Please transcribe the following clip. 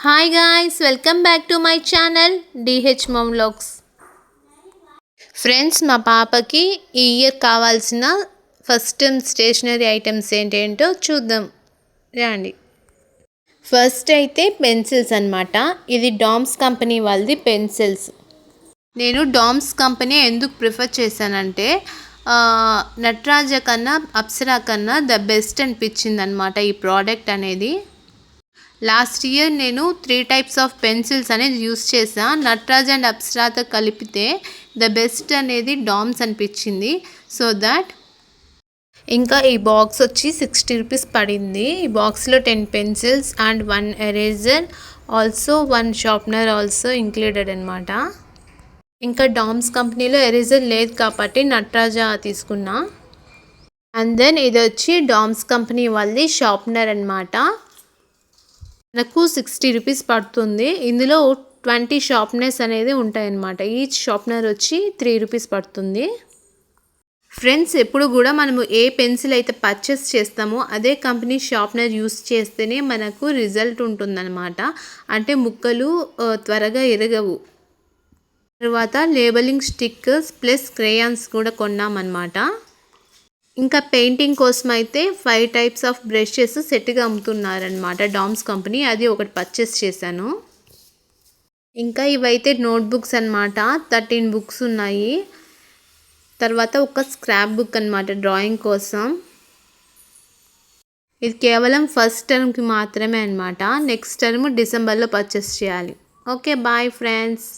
Hi guys, welcome back to my channel DH mum vlogs. Friends, మా పాపకి ఈ year కావాల్సిన ఫస్ట్ టైం స్టేషనరీ ఐటమ్స్ ఏంటేంటో చూద్దాం రండి. ఫస్ట్ అయితే పెన్సిల్స్ అన్నమాట. ఇది డామ్స్ కంపెనీ వాళ్ళది పెన్సిల్స్. నేను డామ్స్ కంపెనీ ఎందుకు ప్రిఫర్ చేశానంటే నటరాజ కన్నా అప్సరా కన్నా ద బెస్ట్ అనిపించింది అనమాట ఈ ప్రోడక్ట్ అనేది. లాస్ట్ ఇయర్ నేను 3 టైప్స్ ఆఫ్ పెన్సిల్స్ అనేది యూస్ చేసా. నటరాజ్ అండ్ అప్సరాతో కలిపితే ద బెస్ట్ అనేది డామ్స్ అనిపించింది. సో దట్ ఇంకా ఈ బాక్స్ వచ్చి 60 రూపీస్ పడింది. ఈ బాక్స్లో 10 pencils and 1 eraser, also 1 sharpener also included అనమాట. ఇంకా డామ్స్ కంపెనీలో ఎరేజర్ లేదు కాబట్టి నటరాజ తీసుకున్నా. అండ్ దెన్ ఇది వచ్చి డామ్స్ కంపెనీ వాళ్ళది షార్ప్నర్ అనమాట. నాకు 60 రూపీస్ పడుతుంది. ఇందులో 20 షార్ప్నర్స్ అనేది ఉంటాయన్నమాట. ఈచ్ షార్ప్నర్ వచ్చి 3 రూపీస్ పడుతుంది. ఫ్రెండ్స్, ఎప్పుడు కూడా మనము ఏ పెన్సిల్ అయితే పర్చేస్ చేస్తామో అదే కంపెనీ షార్ప్నర్ యూస్ చేస్తేనే మనకు రిజల్ట్ ఉంటుందన్నమాట. అంటే ముక్కలు త్వరగా ఎరగవు. తర్వాత లేబలింగ్ స్టిక్కర్స్ ప్లస్ క్రేయాన్స్ కూడా కొన్నామన్నమాట. ఇంకా పెయింటింగ్ కోసం అయితే 5 టైప్స్ ఆఫ్ బ్రషెస్ సెట్గా అమ్ముతున్నారనమాట డామ్స్ కంపెనీ. అది ఒకటి పర్చేస్ చేశాను. ఇంకా ఇవైతే నోట్బుక్స్ అనమాట. 13 బుక్స్ ఉన్నాయి. తర్వాత ఒక స్క్రాప్ బుక్ అనమాట డ్రాయింగ్ కోసం. ఇది కేవలం ఫస్ట్ టర్మ్కి మాత్రమే అనమాట. నెక్స్ట్ టర్మ్ డిసెంబర్లో పర్చేస్ చేయాలి. Okay, bye friends.